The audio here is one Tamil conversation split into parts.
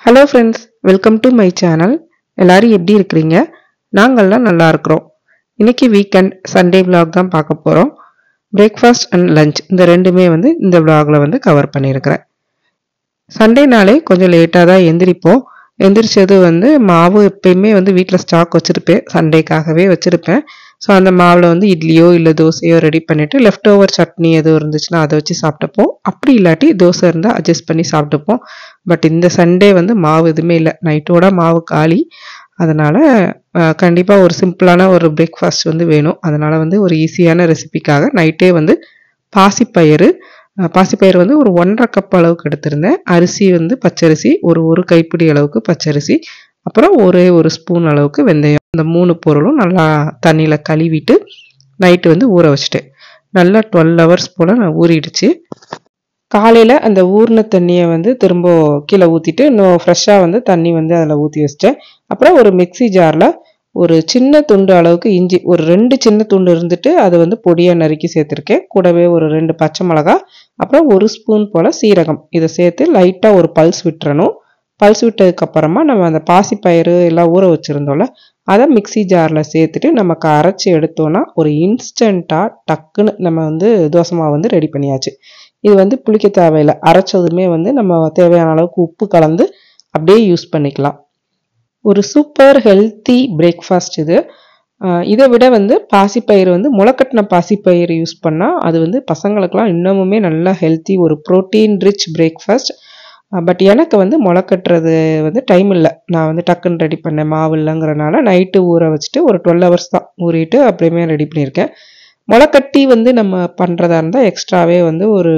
Hello friends, welcome to my channel. எல்லாரும் எப்படி இருக்கீங்க? நாங்கெல்லாம் நல்லா இருக்கிறோம். இன்னைக்கு வீக்கெண்ட் சண்டே vlog தான் பார்க்க போறோம். பிரேக்ஃபாஸ்ட் அண்ட் லஞ்ச் இந்த ரெண்டுமே இந்த vlogல கவர் பண்ணியிருக்கிறேன். சண்டேனாலே கொஞ்சம் லேட்டா தான் எந்திரிப்போம். எந்திரிச்சது மாவு எப்பயுமே வீட்ல ஸ்டாக் வச்சிருப்பேன். சண்டேக்காகவே வச்சிருப்பேன். ஸோ அந்த மாவில் இட்லியோ இல்லை தோசையோ ரெடி பண்ணிவிட்டு லெஃப்ட் ஓவர் சட்னி எதுவும் இருந்துச்சுன்னா அதை வச்சு சாப்பிட்டுப்போம். அப்படி இல்லாட்டி தோசை இருந்தால் அட்ஜஸ்ட் பண்ணி சாப்பிட்டுப்போம். பட் இந்த சண்டே மாவு எதுவுமே இல்லை, நைட்டோட மாவு காலி. அதனால் கண்டிப்பாக ஒரு சிம்பிளான ஒரு பிரேக்ஃபாஸ்ட் வேணும். அதனால் ஒரு ஈஸியான ரெசிபிக்காக நைட்டே பாசிப்பயிறு ஒரு 1.5 கப் அளவுக்கு எடுத்திருந்தேன். அரிசி பச்சரிசி ஒரு கைப்பிடி அளவுக்கு பச்சரிசி, அப்புறம் ஒரு ஸ்பூன் அளவுக்கு வெந்தயம். இந்த 3 பொருளும் நல்லா தண்ணியில் கழுவிட்டு நைட்டு ஊற வச்சுட்டேன். நல்லா 12 ஹவர்ஸ் போல் நான் ஊறிடுச்சு. காலையில் அந்த ஊறின தண்ணியை திரும்ப கீழே ஊற்றிட்டு இன்னும் ஃப்ரெஷ்ஷாக தண்ணி அதில் ஊற்றி வச்சிட்டேன். அப்புறம் ஒரு மிக்சி ஜாரில் ஒரு சின்ன துண்டு அளவுக்கு இஞ்சி, ஒரு 2 சின்ன துண்டு இருந்துட்டு அது பொடியாக நறுக்கி சேர்த்துருக்கேன். கூடவே ஒரு 2 பச்சை மிளகா, அப்புறம் 1 ஸ்பூன் போல் சீரகம், இதை சேர்த்து லைட்டாக ஒரு பல்ஸ் விட்டுறணும். பல்ஸ் விட்டதுக்கப்புறமா நம்ம அந்த பாசிப்பயிறு எல்லாம் ஊற வச்சுருந்தோம்ல, அதை மிக்சி ஜாரில் சேர்த்துட்டு நமக்கு அரைச்சி எடுத்தோன்னா ஒரு இன்ஸ்டண்ட்டாக டக்குன்னு நம்ம தோசை மாவு ரெடி பண்ணியாச்சு. இது புளிக்க தேவையில்லை. அரைச்சதுமே நம்ம தேவையான அளவுக்கு உப்பு கலந்து அப்படியே யூஸ் பண்ணிக்கலாம். ஒரு சூப்பர் ஹெல்த்தி பிரேக்ஃபாஸ்ட் இது. இதை விட பாசிப்பயிறு முளைக்கட்டின பாசிப்பயிறு யூஸ் பண்ணால் அது பசங்களுக்கெல்லாம் இன்னமுமே நல்லா ஹெல்த்தி, ஒரு ப்ரோட்டீன் ரிச் பிரேக்ஃபாஸ்ட். பட் எனக்கு முளைக்கட்டுறது டைம் இல்லை. நான் டக்குன்னு ரெடி பண்ணேன், மாவு இல்லைங்கிறனால நைட்டு ஊற வச்சுட்டு ஒரு 12 ஹவர்ஸ் தான் ஊறிட்டு அப்படியுமே ரெடி பண்ணியிருக்கேன். முளைக்கட்டி நம்ம பண்ணுறதா இருந்தால் எக்ஸ்ட்ராவே இன்னொரு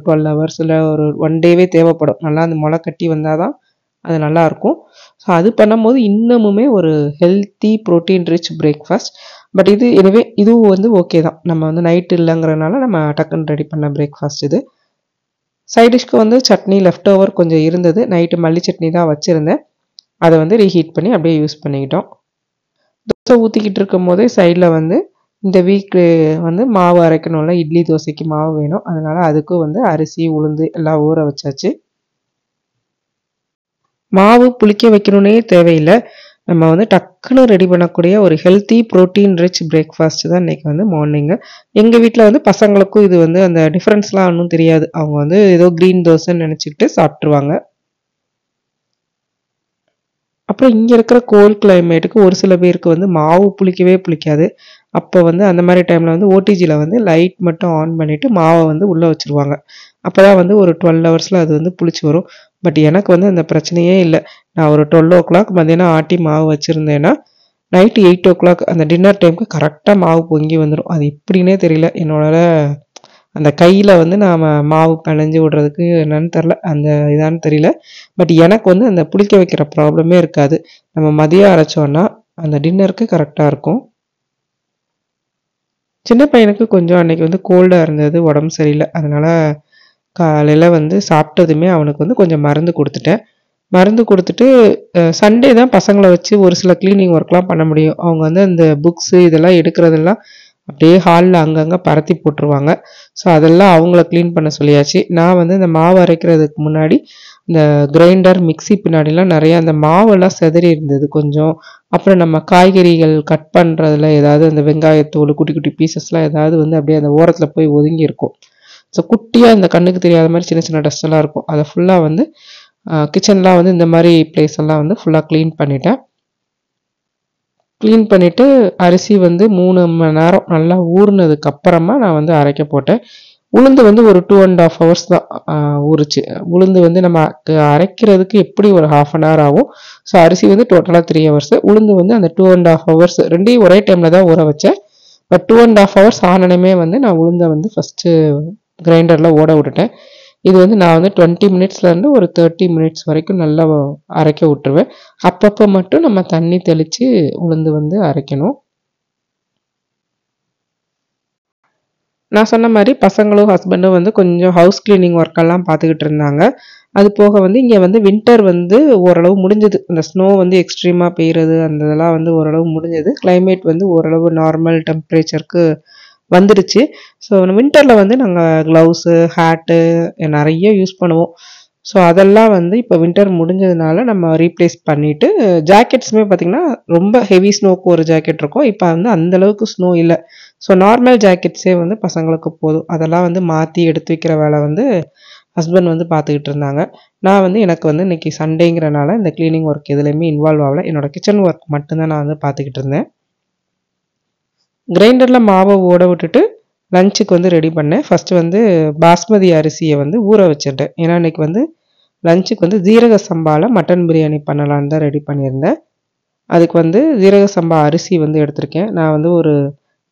12 ஹவர்ஸ் இல்லை ஒரு 1 டேவே தேவைப்படும். நல்லா அந்த முளைக்கட்டி வந்தால் தான் அது நல்லாயிருக்கும். ஸோ அது பண்ணும்போது இன்னமுமே ஒரு healthy protein rich breakfast. But இதுவும் ஓகே தான். நம்ம நைட்டு இல்லைங்கிறனால நம்ம டக்குன்னு ரெடி பண்ண பிரேக்ஃபாஸ்ட் இது. சைடிஷ்க்கு சட்னி லெஃப்ட் ஓவர் கொஞ்சம் இருந்தது. நைட்டு மல்லி சட்னி தான் வச்சுருந்தேன். அதை ரீஹீட் பண்ணி அப்படியே யூஸ் பண்ணிக்கிட்டோம். தோசை ஊற்றிக்கிட்டு இருக்கும் போதே சைடில் இந்த வீக்கு மாவு அரைக்கணும்ல, இட்லி தோசைக்கு மாவு வேணும். அதனால் அதுக்கும் அரிசி உளுந்து எல்லாம் ஊற வச்சாச்சு. மாவு புளிக்க வைக்கணுன்னே தேவையில்லை. நம்ம டக்குன்னு ரெடி பண்ணக்கூடிய ஒரு ஹெல்த்தி ப்ரோட்டீன் ரிச் பிரேக்ஃபாஸ்ட் தான் இன்றைக்கி மார்னிங்கு. எங்கள் வீட்டில் பசங்களுக்கும் இது அந்த டிஃப்ரென்ஸ்லாம் ஒன்றும் தெரியாது. அவங்க ஏதோ க்ரீன் தோசைன்னு நினச்சிக்கிட்டு சாப்பிட்ருவாங்க. அப்புறம் இங்கே இருக்கிற கோல்ட் கிளைமேட்டுக்கு ஒரு சில பேருக்கு மாவு புளிக்கவே புளிக்காது. அப்போ அந்த மாதிரி டைமில் ஓடிஜியில் லைட் மட்டும் ஆன் பண்ணிவிட்டு மாவை உள்ளே வச்சுருவாங்க. அப்போ தான் ஒரு 12 ஹவர்ஸில் அது புளிச்சு வரும். பட் எனக்கு அந்த பிரச்சனையே இல்லை. நான் ஒரு 12 o'clock மதியானம் ஆட்டி மாவு வச்சுருந்தேன்னா நைட்டு 8 o'clock அந்த டின்னர் டைமுக்கு கரெக்டாக மாவு பொங்கி வந்துடும். அது எப்படின்னே தெரியல. என்னோட அந்த கையில் நாம் மாவு பிணைஞ்சு விடுறதுக்கு என்னன்னு தெரில, அந்த இதான்னு தெரியல. பட் எனக்கு அந்த புளிக்க வைக்கிற ப்ராப்ளமே இருக்காது. நம்ம மதியம் அரைச்சோன்னா அந்த டின்னருக்கு கரெக்டாக இருக்கும். சின்ன பையனுக்கு கொஞ்சம் அன்றைக்கி கோல்டாக இருந்தது, உடம்பு சரியில்லை. அதனால் காலையில் சாப்பிட்டதுமே அவனுக்கு கொஞ்சம் மருந்து கொடுத்துட்டேன். மருந்து கொடுத்துட்டு சண்டே தான் பசங்களை வச்சு ஒரு சில க்ளீனிங் ஒர்க்லாம் பண்ண முடியும். அவங்க அந்த புக்ஸு இதெல்லாம் எடுக்கிறதெல்லாம் அப்படியே ஹாலில் அங்கங்கே பரத்தி போட்டுருவாங்க. ஸோ அதெல்லாம் அவங்கள க்ளீன் பண்ண சொல்லியாச்சு. நான் இந்த மாவு அரைக்கிறதுக்கு முன்னாடி இந்த கிரைண்டர் மிக்சி பின்னாடிலாம் நிறையா அந்த மாவெல்லாம் செதறி இருந்தது கொஞ்சம். அப்புறம் நம்ம காய்கறிகள் கட் பண்ணுறதுல ஏதாவது அந்த வெங்காயத்தோல் குட்டி குட்டி பீசஸ்லாம் ஏதாவது அப்படியே அந்த ஓரத்தில் போய் ஒதுங்கி இருக்கும். ஸோ குட்டியாக இந்த கண்ணுக்கு தெரியாத மாதிரி சின்ன சின்ன டஸ்டெல்லாம் இருக்கும். அதை ஃபுல்லாக கிச்சன்லாம் இந்த மாதிரி பிளேஸ் எல்லாம் ஃபுல்லாக க்ளீன் பண்ணிட்டேன். க்ளீன் பண்ணிவிட்டு அரிசி 3 மணி நேரம் நல்லா ஊறினதுக்கு அப்புறமா நான் அரைக்க போட்டேன். உளுந்து ஒரு 2.5 hours தான் ஊறுச்சு. உளுந்து நம்ம அரைக்கிறதுக்கு எப்படி ஒரு 1/2 an hour ஆகும். ஸோ அரிசி டோட்டலாக 3 hours, உளுந்து அந்த 2.5 hours, ரெண்டையும் ஒரே டைமில் தான் ஊற வச்சேன். பட் 2.5 hours ஆனனுமே நான் உளுந்தை ஃபஸ்ட்டு கிரைண்டரில் ஓட விட்டுட்டேன். இது நான் 20 minutesலேருந்து ஒரு 30 minutes வரைக்கும் நல்லா அரைக்க விட்டுருவேன். அப்பப்போ மட்டும் நம்ம தண்ணி தெளித்து உளுந்து அரைக்கணும். நான் சொன்ன மாதிரி பசங்களும் ஹஸ்பண்டும் கொஞ்சம் ஹவுஸ் கிளீனிங் ஒர்க்கெல்லாம் பார்த்துக்கிட்டு இருந்தாங்க. அது போக இங்கே வின்டர் ஓரளவு முடிஞ்சது. அந்த ஸ்னோ எக்ஸ்ட்ரீமாக பெய்யுறது அந்த இதெல்லாம் ஓரளவு முடிஞ்சது. கிளைமேட் ஓரளவு நார்மல் டெம்பரேச்சருக்கு வந்துடுச்சு. ஸோ வின்டரில் நாங்கள் க்ளவுஸு ஹேட்டு நிறைய யூஸ் பண்ணுவோம். ஸோ அதெல்லாம் வந்து இப்போ வின்டர் முடிஞ்சதுனால நம்ம ரீப்ளேஸ் பண்ணிவிட்டு ஜாக்கெட்ஸுமே பார்த்திங்கன்னா ரொம்ப ஹெவி ஸ்னோக்கு ஒரு ஜாக்கெட் இருக்கும். இப்போ வந்து அந்தளவுக்கு ஸ்னோ இல்லை. ஸோ நார்மல் ஜாக்கெட்ஸே வந்து பசங்களுக்கு போதும். அதெல்லாம் வந்து மாற்றி எடுத்து வைக்கிற வேலை வந்து ஹஸ்பண்ட் வந்து பார்த்துக்கிட்டு இருந்தாங்க. நான் வந்து எனக்கு வந்து இன்றைக்கி சண்டேங்கிறனால இந்த க்ளீனிங் ஒர்க் எதுலேயுமே இன்வால்வ் ஆகலை. என்னோடய கிச்சன் ஒர்க் மட்டும்தான் நான் வந்து பார்த்துக்கிட்டு இருந்தேன். கிரைண்டரில் மாவை ஓட விட்டுட்டு லஞ்சுக்கு வந்து ரெடி பண்ணேன். ஃபஸ்ட்டு வந்து பாஸ்மதி அரிசியை வந்து ஊற வச்சுட்டேன். ஏன்னா இன்றைக்கி வந்து லஞ்சுக்கு வந்து ஜீரக சம்பாவில் மட்டன் பிரியாணி பண்ணலான்னு தான் ரெடி பண்ணியிருந்தேன். அதுக்கு வந்து ஜீரக சம்பா அரிசி வந்து எடுத்திருக்கேன். நான் வந்து ஒரு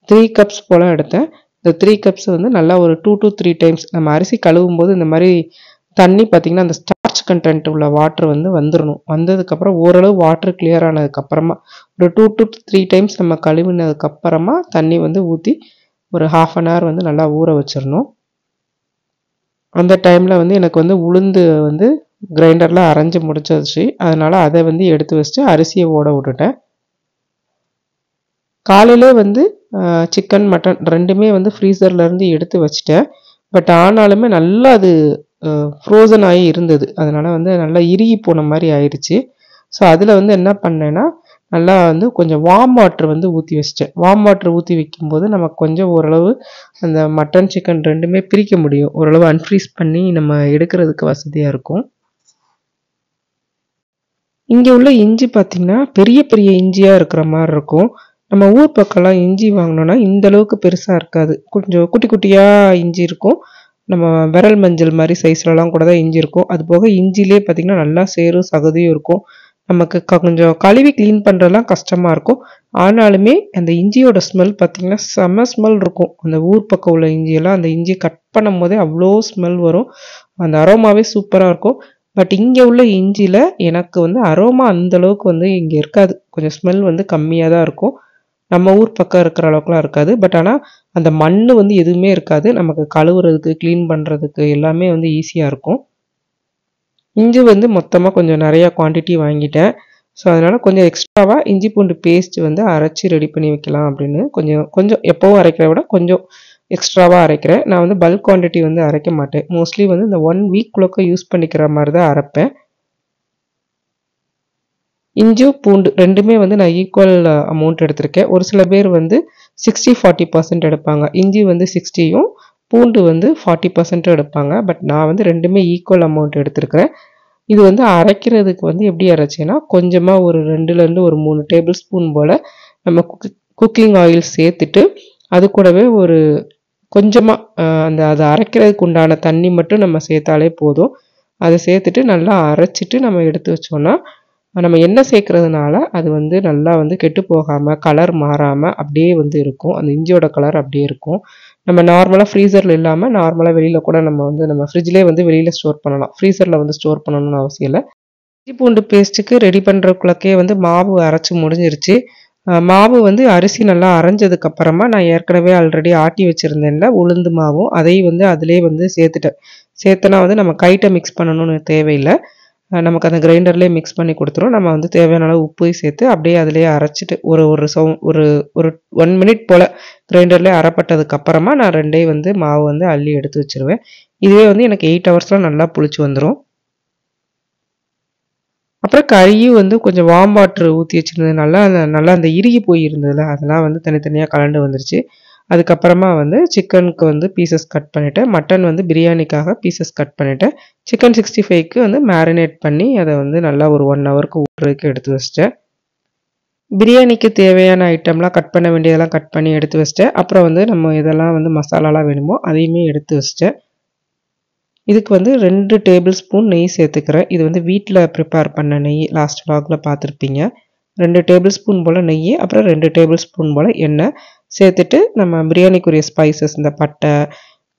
3 கப்ஸ் போல் எடுத்தேன். இந்த 3 கப்ஸ் வந்து நல்லா ஒரு 2 to 3 டைம்ஸ் நம்ம அரிசி கழுவும் போது இந்த மாதிரி தண்ணி பார்த்திங்கன்னா அந்த ஸ்டார்ச் கண்டென்ட் உள்ள வாட்டர் வந்து வந்துடணும். வந்ததுக்கப்புறம் ஓரளவு வாட்டர் கிளியர் ஆனதுக்கப்புறமா ஒரு 2 to 3 டைம்ஸ் நம்ம கழுவினதுக்கப்புறமா தண்ணி வந்து ஊற்றி ஒரு 1/2 an hour வந்து நல்லா ஊற வச்சிடணும். அந்த டைமில் வந்து எனக்கு வந்து உளுந்து வந்து கிரைண்டரில் அரைஞ்சி முடிச்சிருச்சு. அதனால் அதை வந்து எடுத்து வச்சுட்டு அரிசியை ஓட விட்டுட்டேன். காலையிலே வந்து சிக்கன் மட்டன் ரெண்டுமே வந்து ஃப்ரீசர்லேருந்து எடுத்து வச்சுட்டேன். பட் ஆனாலுமே நல்லா அது ஃப்ரோசன் ஆகி இருந்தது. அதனால் வந்து நல்லா இறுகி போன மாதிரி ஆயிடுச்சு. ஸோ அதில் வந்து என்ன பண்ணேன்னா நல்லா வந்து கொஞ்சம் வார்ம் வாட்டர் வந்து ஊற்றி வச்சிட்டேன். வார்ம் வாட்டர் ஊற்றி வைக்கும்போது நமக்கு கொஞ்சம் ஓரளவு அந்த மட்டன் சிக்கன் ரெண்டுமே பிரிக்க முடியும். ஓரளவு அன்ஃப்ரீஸ் பண்ணி நம்ம எடுக்கிறதுக்கு வசதியாக இருக்கும். இங்கே உள்ள இஞ்சி பார்த்திங்கன்னா பெரிய பெரிய இஞ்சியாக இருக்கிற மாதிரி இருக்கும். நம்ம ஊர் பக்கம்லாம் இஞ்சி வாங்கினோன்னா இந்தளவுக்கு பெருசாக இருக்காது. கொஞ்சம் குட்டி குட்டியாக இஞ்சி இருக்கும். நம்ம விரல் மஞ்சள் மாதிரி சைஸ்லலாம் கூட தான் இஞ்சி இருக்கும். அது போக இஞ்சிலே பார்த்திங்கன்னா நல்லா சேரும் சகதியும் இருக்கும். நமக்கு கொஞ்சம் கழுவி க்ளீன் பண்ணுறதுலாம் கஷ்டமாக இருக்கும். ஆனாலுமே அந்த இஞ்சியோட ஸ்மெல் பார்த்திங்கன்னா செம்ம ஸ்மெல் இருக்கும். அந்த ஊர் பக்கம் உள்ள இஞ்சியெல்லாம் அந்த இஞ்சி கட் பண்ணும் போதே அவ்வளோ ஸ்மெல் வரும். அந்த அரோமாவே சூப்பராக இருக்கும். பட் இங்கே உள்ள இஞ்சியில் எனக்கு வந்து அரோமா அந்தளவுக்கு வந்து இங்கே இருக்காது. கொஞ்சம் ஸ்மெல் வந்து கம்மியாக தான் இருக்கும். நம்ம ஊர் பக்கம் இருக்கிற அளவுக்குலாம் இருக்காது. பட் ஆனால் அந்த மண் வந்து எதுவுமே இருக்காது. நமக்கு கழுவுறதுக்கு க்ளீன் பண்ணுறதுக்கு எல்லாமே வந்து ஈஸியாக இருக்கும். இஞ்சி வந்து மொத்தமாக கொஞ்சம் நிறையா குவான்டிட்டி வாங்கிட்டேன். ஸோ அதனால் கொஞ்சம் எக்ஸ்ட்ராவாக இஞ்சி பூண்டு பேஸ்ட் வந்து அரைச்சி ரெடி பண்ணி வைக்கலாம் அப்படின்னு கொஞ்சம் எப்போவும் அரைக்கிறத விட கொஞ்சம் எக்ஸ்ட்ராவாக அரைக்கிறேன். நான் வந்து பல்க் குவான்டிட்டி வந்து அரைக்க மாட்டேன். மோஸ்ட்லி வந்து இந்த 1 வீக்குள்ளே யூஸ் பண்ணிக்கிற மாதிரி தான் அரைப்பேன். இஞ்சி பூண்டு ரெண்டுமே வந்து நான் ஈக்குவல் அமௌண்ட் எடுத்திருக்கேன். ஒரு சில பேர் வந்து 60-40% எடுப்பாங்க. இஞ்சி வந்து 60யும் பூண்டு வந்து 40% எடுப்பாங்க. பட் நான் வந்து ரெண்டுமே ஈக்குவல் அமௌண்ட் எடுத்திருக்கிறேன். இது வந்து அரைக்கிறதுக்கு வந்து எப்படி அரைச்சேன்னா கொஞ்சமாக ஒரு 2லேருந்து ஒரு 3 டேபிள் ஸ்பூன் போல் நம்ம குக்கிங் ஆயில் சேர்த்துட்டு அது கூடவே ஒரு கொஞ்சமாக அதை அரைக்கிறதுக்கு உண்டான தண்ணி மட்டும் நம்ம சேர்த்தாலே போதும். அதை சேர்த்துட்டு நல்லா அரைச்சிட்டு நம்ம எடுத்து வச்சோன்னா நம்ம எண்ணெய் சேர்க்கறதுனால அது வந்து நல்லா வந்து கெட்டு போகாமல் கலர் மாறாமல் அப்படியே வந்து இருக்கும். அந்த இஞ்சியோட கலர் அப்படியே இருக்கும். நம்ம நார்மலாக ஃப்ரீசரில் இல்லாமல் நார்மலாக வெளியில் கூட நம்ம ஃப்ரிட்ஜ்லேயே வந்து வெளியில் ஸ்டோர் பண்ணலாம். ஃப்ரீசரில் வந்து ஸ்டோர் பண்ணணும்னு அவசியம் இல்லை. இஞ்சி பூண்டு பேஸ்ட்டுக்கு ரெடி பண்ணுறக்குள்ளக்கே வந்து மாவு அரைச்சி முடிஞ்சிருச்சு. மாவு வந்து அரிசி நல்லா அரைஞ்சதுக்கப்புறமா நான் ஏற்கனவே ஆல்ரெடி ஆட்டி வச்சுருந்தேன்ல உளுந்து மாவும் அதையும் வந்து அதிலே வந்து சேர்த்துட்டேன். சேர்த்தனா வந்து நம்ம கைட்டை மிக்ஸ் பண்ணணும்னு தேவையில்லை. நமக்கு அந்த கிரைண்டர்லேயே மிக்ஸ் பண்ணி கொடுத்துரும். நம்ம வந்து தேவையான அளவு உப்பையும் சேர்த்து அப்படியே அதிலேயே அரைச்சிட்டு ஒரு 1 மினிட் போல் கிரைண்டர்லேயே அரைப்பட்டதுக்கப்புறமா நான் ரெண்டையும் வந்து மாவு வந்து அள்ளி எடுத்து வச்சுருவேன். இதுவே வந்து எனக்கு 8 ஹவர்ஸ்லாம் நல்லா புளிச்சு வந்துடும். அப்புறம் கறியும் வந்து கொஞ்சம் வார்ம் வாட்டர் ஊற்றி வச்சுருந்ததுனால நல்லா அந்த இறுகி போயிருந்ததில்ல அதெல்லாம் வந்து தனித்தனியாக கலண்டு வந்துருச்சு. அதுக்கப்புறமா வந்து சிக்கனுக்கு வந்து பீசஸ் கட் பண்ணிவிட்டேன். மட்டன் வந்து பிரியாணிக்காக பீசஸ் கட் பண்ணிவிட்டேன். சிக்கன் 65க்கு வந்து மேரினேட் பண்ணி அதை வந்து நல்லா ஒரு 1 ஹவருக்கு ஊறுறதுக்கு எடுத்து வச்சிட்டேன். பிரியாணிக்கு தேவையான ஐட்டம்லாம் கட் பண்ண வேண்டியதெல்லாம் கட் பண்ணி எடுத்து வச்சிட்டேன். அப்புறம் வந்து நம்ம இதெல்லாம் வந்து மசாலாலாம் வேணுமோ அதையுமே எடுத்து வச்சிட்டேன். இதுக்கு வந்து 2 டேபிள் ஸ்பூன் நெய் சேர்த்துக்கிறேன். இது வந்து வீட்டில் ப்ரிப்பேர் பண்ண நெய் லாஸ்ட் vlogல பார்த்துருப்பீங்க. 2 டேபிள் ஸ்பூன் போல் நெய் அப்புறம் 2 டேபிள் ஸ்பூன் போல் எண்ணெய் சேர்த்துட்டு நம்ம பிரியாணிக்குரிய ஸ்பைசஸ் இந்த பட்டை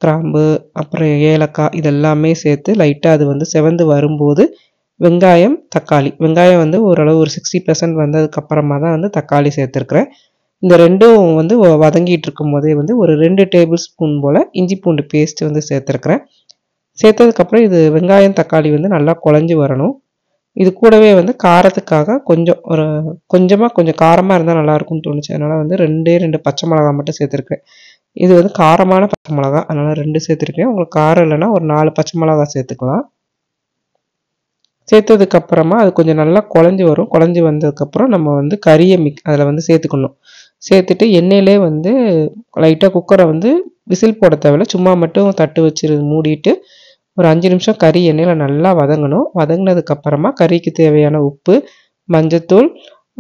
கிராம்பு அப்புறம் ஏலக்காய் இதெல்லாமே சேர்த்து லைட்டாக அது வந்து செவந்து வரும்போது வெங்காயம் தக்காளி வெங்காயம் வந்து ஓரளவு ஒரு 60% வந்ததுக்கப்புறமா தான் வந்து தக்காளி சேர்த்துருக்குறேன். இந்த ரெண்டும் வந்து வதங்கிட்டு இருக்கும் போதே வந்து ஒரு 2 டேபிள் ஸ்பூன் போல் இஞ்சி பூண்டு பேஸ்ட் வந்து சேர்த்துருக்குறேன். சேர்த்ததுக்கப்புறம் இது வெங்காயம் தக்காளி வந்து நல்லா குழஞ்சி வரணும். இது கூடவே வந்து காரத்துக்காக கொஞ்சம் காரமாக இருந்தால் நல்லாயிருக்கும்னு தோணுச்சு. அதனால் வந்து 2 பச்சை மிளகா மட்டும் சேர்த்துருக்கேன். இது வந்து காரமான பச்சை மிளகா அதனால் 2 சேர்த்துருக்கேன். உங்களுக்கு காரம் இல்லைன்னா ஒரு 4 பச்சை மிளகா சேர்த்துக்கலாம். சேர்த்ததுக்கு அப்புறமா அது கொஞ்சம் நல்லா குழஞ்சி வரும். குழஞ்சி வந்ததுக்கப்புறம் நம்ம வந்து கறியை அதில் வந்து சேர்த்துக்கணும். சேர்த்துட்டு எண்ணெயிலே வந்து லைட்டாக குக்கரை வந்து விசில் போட தேவையில்ல, சும்மா மட்டும் தட்டு வச்சு மூடிட்டு ஒரு 5 நிமிஷம் கறி எண்ணெயில் நல்லா வதங்கணும். வதங்கினதுக்கப்புறமா கறிக்கு தேவையான உப்பு, மஞ்சத்தூள்,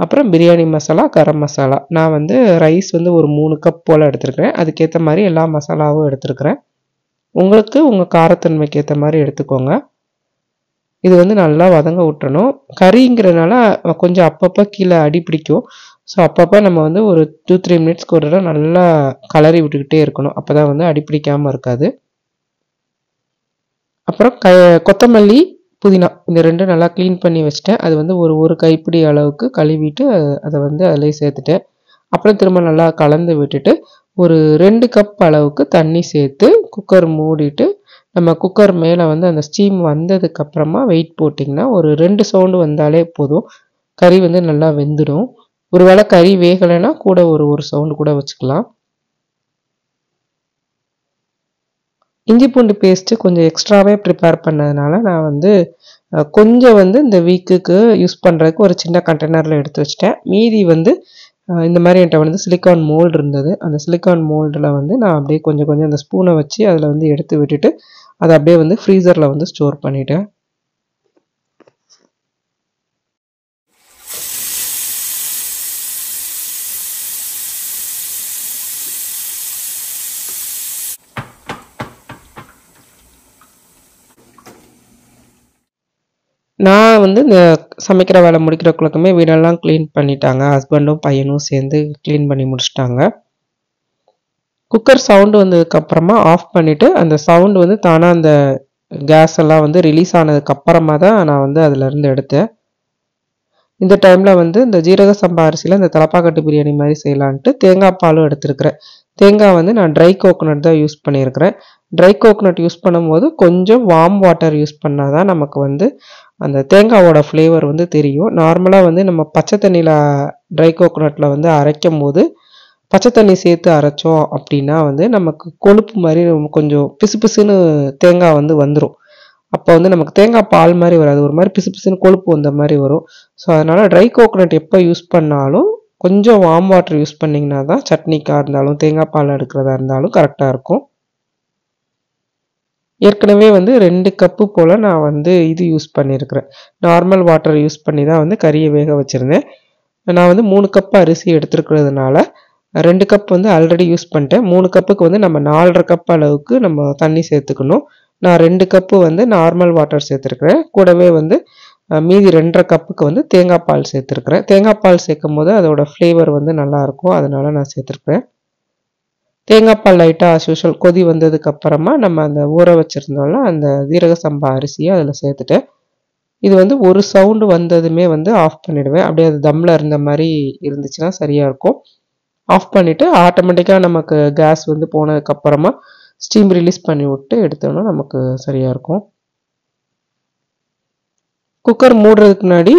அப்புறம் பிரியாணி மசாலா, கரம் மசாலா. நான் வந்து ரைஸ் வந்து ஒரு 3 கப் போல் எடுத்துருக்கிறேன். அதுக்கேற்ற மாதிரி எல்லா மசாலாவும் எடுத்துருக்கிறேன். உங்களுக்கு உங்கள் காரத்தன்மைக்கு ஏற்ற மாதிரி எடுத்துக்கோங்க. இது வந்து நல்லா வதங்க விட்டுறணும். கறிங்கிறதுனால கொஞ்சம் அப்பப்போ கீழே அடி பிடிக்கும். ஸோ அப்பப்போ நம்ம வந்து ஒரு 2-3 மினிட்ஸ்க்கு ஒரு தடவை நல்லா கலரி விட்டுக்கிட்டே இருக்கணும். அப்போ தான் வந்து அடி பிடிக்காமல் இருக்காது. அப்புறம் கொத்தமல்லி, புதினா இந்த ரெண்டும் நல்லா க்ளீன் பண்ணி வச்சுட்டேன். அது வந்து ஒரு கைப்பிடி அளவுக்கு கழுவிட்டு அதை வந்து அதிலே சேர்த்துட்டேன். அப்புறம் திரும்ப நல்லா கலந்து விட்டுட்டு ஒரு 2 கப் அளவுக்கு தண்ணி சேர்த்து குக்கர் மூடிட்டு நம்ம குக்கர் மேலே வந்து அந்த ஸ்டீம் வந்ததுக்கப்புறமா வெயிட் போட்டிங்கன்னா ஒரு 2 சவுண்டு வந்தாலே போதும். கறி வந்து நல்லா வெந்துடும். ஒருவேளை கறி வேகலைன்னா கூட ஒரு சவுண்டு கூட வச்சுக்கலாம். இஞ்சி பூண்டு பேஸ்ட்டு கொஞ்சம் எக்ஸ்ட்ராவே ப்ரிப்பேர் பண்ணதுனால நான் வந்து கொஞ்சம் வந்து இந்த வீக்குக்கு யூஸ் பண்ணுறதுக்கு ஒரு சின்ன கண்டெய்னரில் எடுத்து வச்சிட்டேன். மீதி வந்து இந்த மாதிரி என்கிட்ட வந்து சிலிக்கான் மோல்டு இருந்தது. அந்த சிலிக்கான் மோல்டில் வந்து நான் அப்படியே கொஞ்சம் கொஞ்சம் அந்த ஸ்பூனை வச்சு அதில் வந்து எடுத்து விட்டுட்டு அதை அப்படியே வந்து ஃப்ரீசரில் வந்து ஸ்டோர் பண்ணிட்டேன். நான் வந்து இந்த சமைக்கிற வேலை முடிக்கிறக்குள்ளக்குமே வீடெல்லாம் க்ளீன் பண்ணிட்டாங்க. ஹஸ்பண்டும் பையனும் சேர்ந்து க்ளீன் பண்ணி முடிச்சிட்டாங்க. குக்கர் சவுண்டு வந்ததுக்கப்புறமா ஆஃப் பண்ணிவிட்டு அந்த சவுண்டு வந்து தானாக அந்த கேஸ் எல்லாம் வந்து ரிலீஸ் ஆனதுக்கப்புறமா தான் நான் வந்து அதிலேருந்து எடுத்தேன். இந்த டைமில் வந்து இந்த ஜீரக சம்பா அரிசியில் இந்த தலப்பாக்கட்டு பிரியாணி மாதிரி செய்யலான்ட்டு தேங்காய் பாலும் எடுத்துருக்கிறேன். தேங்காய் வந்து நான் ட்ரை கோகோனட் தான் யூஸ் பண்ணியிருக்கிறேன். ட்ரை கோகோனட் யூஸ் பண்ணும்போது கொஞ்சம் வார்ம் வாட்டர் யூஸ் பண்ணால் தான் நமக்கு வந்து அந்த தேங்காவோட ஃப்ளேவர் வந்து தெரியும். நார்மலாக வந்து நம்ம பச்சை தண்ணியில் ட்ரை கோகோனட்டில் வந்து அரைக்கும் போது பச்சை தண்ணி சேர்த்து அரைச்சோம் அப்படின்னா வந்து நமக்கு கொழுப்பு மாதிரி கொஞ்சம் பிசுபிசுன்னு தேங்காய் வந்து வந்துடும். அப்போ வந்து நமக்கு தேங்காய் பால் மாதிரி வராது, ஒரு மாதிரி பிசுபிசுன்னு கொழுப்பு வந்த மாதிரி வரும். ஸோ அதனால் ட்ரை கோகோனட் எப்போ யூஸ் பண்ணாலும் கொஞ்சம் வார்ம் வாட்டர் யூஸ் பண்ணிங்கன்னா தான் சட்னிக்காக இருந்தாலும் தேங்காய் பால் எடுக்கிறதா இருந்தாலும் கரெக்டாக இருக்கும். ஏற்கனவே வந்து 2 கப்பு போல் நான் வந்து இது யூஸ் பண்ணியிருக்கிறேன். நார்மல் வாட்டர் யூஸ் பண்ணி தான் வந்து கறியை வேக வச்சுருந்தேன். நான் வந்து 3 கப் அரிசி எடுத்துருக்கிறதுனால 2 கப் வந்து ஆல்ரெடி யூஸ் பண்ணிட்டேன். 3 கப்புக்கு வந்து நம்ம 4.5 கப் அளவுக்கு நம்ம தண்ணி சேர்த்துக்கணும். நான் 2 கப்பு வந்து நார்மல் வாட்டர் சேர்த்துருக்குறேன். கூடவே வந்து மீதி 2.5 கப்புக்கு வந்து தேங்காய் பால் சேர்த்துருக்குறேன். தேங்காய் பால் சேர்க்கும் போது அதோட ஃப்ளேவர் வந்து நல்லாயிருக்கும், அதனால நான் சேர்த்துருக்குறேன். தேங்காய் பால் லைட்டாக ஆஸ் யூஷுவல் கொதி வந்ததுக்கப்புறமா நம்ம அந்த ஊற வச்சுருந்தோம்ல அந்த ஜீரக சம்பா அரிசியை அதில் சேர்த்துட்டேன். இது வந்து ஒரு சவுண்டு வந்ததுமே வந்து ஆஃப் பண்ணிவிடுவேன். அப்படியே அது தம்மில் இருந்த மாதிரி இருந்துச்சுன்னா சரியாக இருக்கும். ஆஃப் பண்ணிவிட்டு ஆட்டோமேட்டிக்காக நமக்கு கேஸ் வந்து போனதுக்கப்புறமா ஸ்டீம் ரிலீஸ் பண்ணி விட்டு எடுத்தோம்னா நமக்கு சரியாக இருக்கும். குக்கர் மூடுறதுக்கு முன்னாடி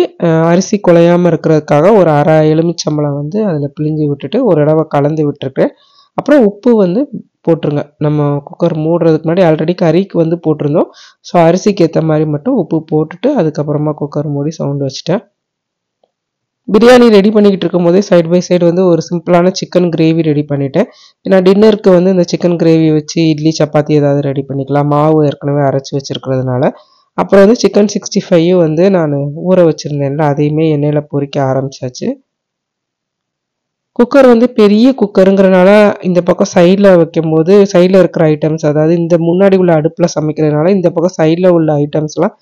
அரிசி குலையாமல் இருக்கிறதுக்காக ஒரு அரை எலுமிச்சம்பழம் வந்து அதில் பிழிஞ்சு விட்டுட்டு ஒரு தடவை கலந்து விட்டுருக்கேன். அப்புறம் உப்பு வந்து போட்டுருங்க. நம்ம குக்கர் மூடுறதுக்கு முன்னாடி ஆல்ரெடி கறிக்கு வந்து போட்டிருந்தோம். ஸோ அரிசிக்கு ஏற்ற மாதிரி மட்டும் உப்பு போட்டுட்டு அதுக்கப்புறமா குக்கர் மூடி சவுண்டு வச்சுட்டேன். பிரியாணி ரெடி பண்ணிக்கிட்டு இருக்கும் போதே சைடு பை சைடு வந்து ஒரு சிம்பிளான சிக்கன் கிரேவி ரெடி பண்ணிட்டேன். ஏன்னா டின்னருக்கு வந்து இந்த சிக்கன் கிரேவி வச்சு இட்லி சப்பாத்தி ஏதாவது ரெடி பண்ணிக்கலாம், மாவு ஏற்கனவே அரைச்சி வச்சுருக்கிறதுனால. அப்புறம் வந்து சிக்கன் 65 வந்து நான் ஊற வச்சுருந்தேன்ல, அதையுமே எண்ணெயில் பொரிக்க ஆரம்பிச்சாச்சு. குக்கர் வந்து பெரிய குக்கருங்கிறனால இந்த பக்கம் சைடில் வைக்கும்போது சைடில் இருக்கிற ஐட்டம்ஸ், அதாவது இந்த முன்னாடி உள்ள அடுப்பில் சமைக்கிறதுனால இந்த பக்கம் சைடில் உள்ள ஐட்டம்ஸ்லாம்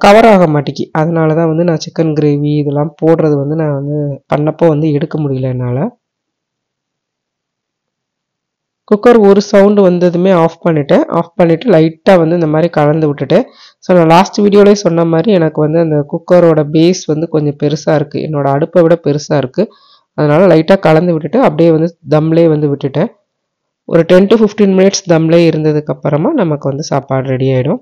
கவர் ஆக மாட்டேங்கி. அதனால தான் வந்து நான் சிக்கன் கிரேவி இதெல்லாம் போடுறது வந்து நான் வந்து பண்ணப்போ வந்து எடுக்க முடியல என்னால். குக்கர் ஒரு சவுண்டு வந்ததுமே ஆஃப் பண்ணிட்டேன். ஆஃப் பண்ணிவிட்டு லைட்டாக வந்து இந்த மாதிரி கலந்து விட்டுட்டேன். ஸோ நான் லாஸ்ட் வீடியோலேயே சொன்ன மாதிரி எனக்கு வந்து அந்த குக்கரோட பேஸ் வந்து கொஞ்சம் பெருசாக இருக்குது, என்னோடய அடுப்பை விட பெருசாக இருக்குது. அதனால் லைட்டாக கலந்து விட்டுட்டு அப்படியே வந்து தம்லே வந்து விட்டுட்டேன். ஒரு 10 to 15 மினிட்ஸ் தம்லே இருந்ததுக்கப்புறமா நமக்கு வந்து சாப்பாடு ரெடி ஆகிடும்.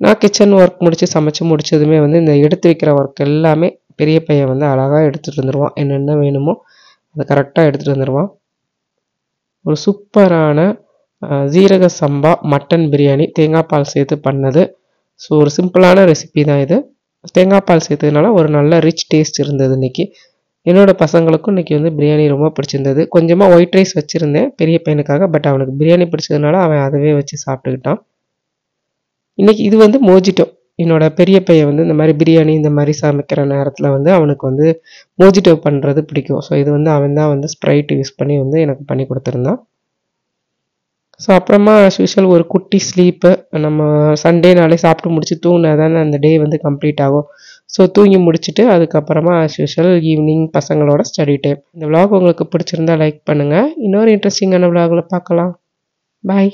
நான் கிச்சன் ஒர்க் முடித்து சமைச்சு முடிச்சதுமே வந்து இந்த எடுத்து வைக்கிற ஒர்க் எல்லாமே பெரிய பையன் வந்து அழகாக எடுத்துகிட்டு வந்துடுவான். என்னென்ன வேணுமோ அதை கரெக்டாக எடுத்துகிட்டு வந்துடுவான். ஒரு சூப்பரான ஜீரக சம்பா மட்டன் பிரியாணி தேங்காய் பால் சேர்த்து பண்ணது. ஸோ ஒரு சிம்பிளான ரெசிபி தான் இது. தேங்காய் பால் சேர்த்ததுனால ஒரு நல்ல ரிச் டேஸ்ட் இருந்தது இன்றைக்கி. என்னோடய பசங்களுக்கும் இன்றைக்கி வந்து பிரியாணி ரொம்ப பிடிச்சிருந்தது. கொஞ்சமாக ஒயிட் ரைஸ் வச்சுருந்தேன் பெரிய பையனுக்காக. பட் அவனுக்கு பிரியாணி பிடிச்சதுனால அவன் அதவே வச்சு சாப்பிட்டுக்கிட்டான். இன்றைக்கி இது வந்து மோஜிட்டோ. என்னோட பெரிய பையன் வந்து இந்த மாதிரி பிரியாணி இந்த மாதிரி சமைக்கிற நேரத்தில் வந்து அவனுக்கு வந்து மோஜிட்டோ பண்ணுறது பிடிக்கும். ஸோ இது வந்து அவன் தான் வந்து ஸ்ப்ரைட் யூஸ் பண்ணி வந்து எனக்கு பண்ணி கொடுத்துருந்தான். ஸோ அப்புறமா ஆஸ் யூஷுவல் ஒரு குட்டி ஸ்லீப்பு. நம்ம சண்டேனாலே சாப்பிட்டு முடிச்சு தூங்கினா தானே அந்த டே வந்து கம்ப்ளீட் ஆகும். ஸோ தூங்கி முடிச்சுட்டு அதுக்கப்புறமா ஆஸ் யூஷுவல் ஈவினிங் பசங்களோட ஸ்டடி டைம். இந்த விலாக் உங்களுக்கு பிடிச்சிருந்தா லைக் பண்ணுங்கள். இன்னொரு இன்ட்ரெஸ்டிங்கான விலாகில் பார்க்கலாம். பாய்.